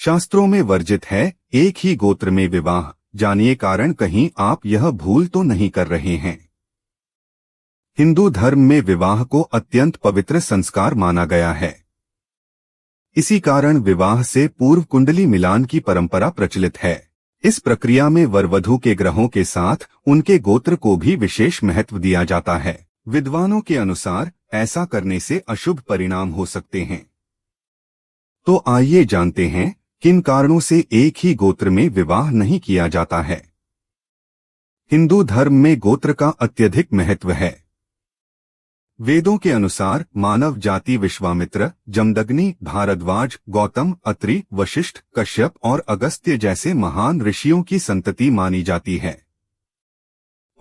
शास्त्रों में वर्जित है एक ही गोत्र में विवाह। जानिए कारण, कहीं आप यह भूल तो नहीं कर रहे हैं। हिंदू धर्म में विवाह को अत्यंत पवित्र संस्कार माना गया है। इसी कारण विवाह से पूर्व कुंडली मिलान की परंपरा प्रचलित है। इस प्रक्रिया में वर-वधू के ग्रहों के साथ उनके गोत्र को भी विशेष महत्व दिया जाता है। विद्वानों के अनुसार ऐसा करने से अशुभ परिणाम हो सकते हैं। तो आइए जानते हैं किन कारणों से एक ही गोत्र में विवाह नहीं किया जाता है। हिंदू धर्म में गोत्र का अत्यधिक महत्व है। वेदों के अनुसार मानव जाति विश्वामित्र, जमदग्नि, भारद्वाज, गौतम, अत्रि, वशिष्ठ, कश्यप और अगस्त्य जैसे महान ऋषियों की संतति मानी जाती है।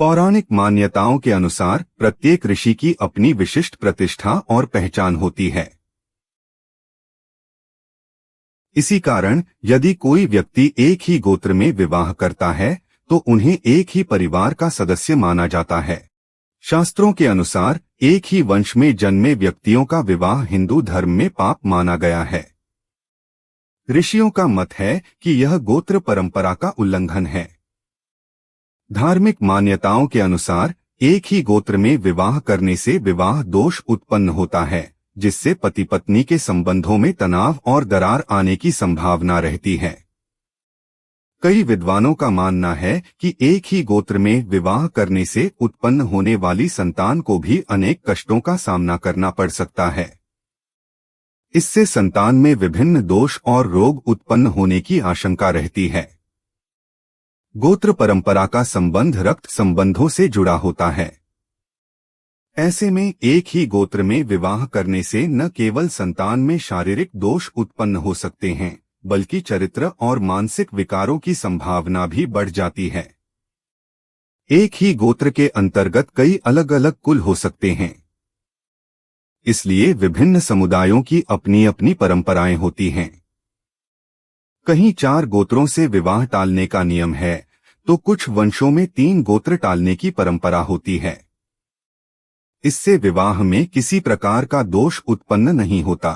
पौराणिक मान्यताओं के अनुसार प्रत्येक ऋषि की अपनी विशिष्ट प्रतिष्ठा और पहचान होती है। इसी कारण यदि कोई व्यक्ति एक ही गोत्र में विवाह करता है तो उन्हें एक ही परिवार का सदस्य माना जाता है। शास्त्रों के अनुसार एक ही वंश में जन्मे व्यक्तियों का विवाह हिंदू धर्म में पाप माना गया है। ऋषियों का मत है कि यह गोत्र परंपरा का उल्लंघन है। धार्मिक मान्यताओं के अनुसार एक ही गोत्र में विवाह करने से विवाह दोष उत्पन्न होता है, जिससे पति पत्नी के संबंधों में तनाव और दरार आने की संभावना रहती है। कई विद्वानों का मानना है कि एक ही गोत्र में विवाह करने से उत्पन्न होने वाली संतान को भी अनेक कष्टों का सामना करना पड़ सकता है। इससे संतान में विभिन्न दोष और रोग उत्पन्न होने की आशंका रहती है। गोत्र परंपरा का संबंध रक्त संबंधों से जुड़ा होता है। ऐसे में एक ही गोत्र में विवाह करने से न केवल संतान में शारीरिक दोष उत्पन्न हो सकते हैं, बल्कि चरित्र और मानसिक विकारों की संभावना भी बढ़ जाती है। एक ही गोत्र के अंतर्गत कई अलग अलग कुल हो सकते हैं। इसलिए विभिन्न समुदायों की अपनी अपनी परंपराएं होती हैं। कहीं 4 गोत्रों से विवाह टालने का नियम है, तो कुछ वंशों में 3 गोत्र टालने की परंपरा होती है। इससे विवाह में किसी प्रकार का दोष उत्पन्न नहीं होता।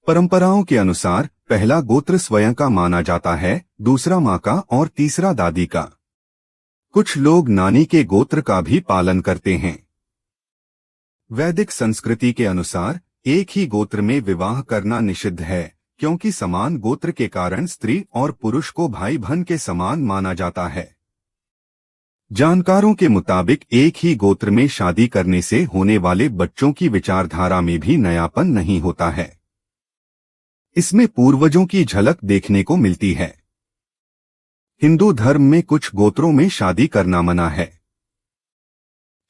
परंपराओं के अनुसार पहला गोत्र स्वयं का माना जाता है, दूसरा मां का और तीसरा दादी का। कुछ लोग नानी के गोत्र का भी पालन करते हैं। वैदिक संस्कृति के अनुसार एक ही गोत्र में विवाह करना निषिद्ध है, क्योंकि समान गोत्र के कारण स्त्री और पुरुष को भाई बहन के समान माना जाता है। जानकारों के मुताबिक एक ही गोत्र में शादी करने से होने वाले बच्चों की विचारधारा में भी नयापन नहीं होता है। इसमें पूर्वजों की झलक देखने को मिलती है। हिंदू धर्म में कुछ गोत्रों में शादी करना मना है।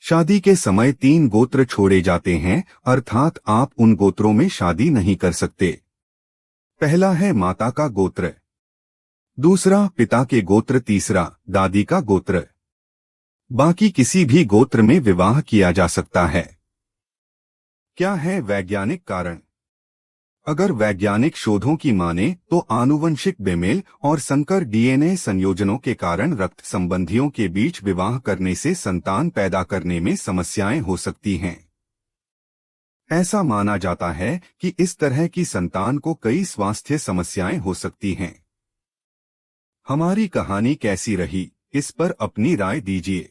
शादी के समय 3 गोत्र छोड़े जाते हैं, अर्थात आप उन गोत्रों में शादी नहीं कर सकते। पहला है माता का गोत्र, दूसरा पिता के गोत्र, तीसरा दादी का गोत्र। बाकी किसी भी गोत्र में विवाह किया जा सकता है। क्या है वैज्ञानिक कारण? अगर वैज्ञानिक शोधों की माने तो आनुवंशिक बेमेल और संकर डीएनए संयोजनों के कारण रक्त संबंधियों के बीच विवाह करने से संतान पैदा करने में समस्याएं हो सकती हैं। ऐसा माना जाता है कि इस तरह की संतान को कई स्वास्थ्य समस्याएं हो सकती हैं। हमारी कहानी कैसी रही, इस पर अपनी राय दीजिए।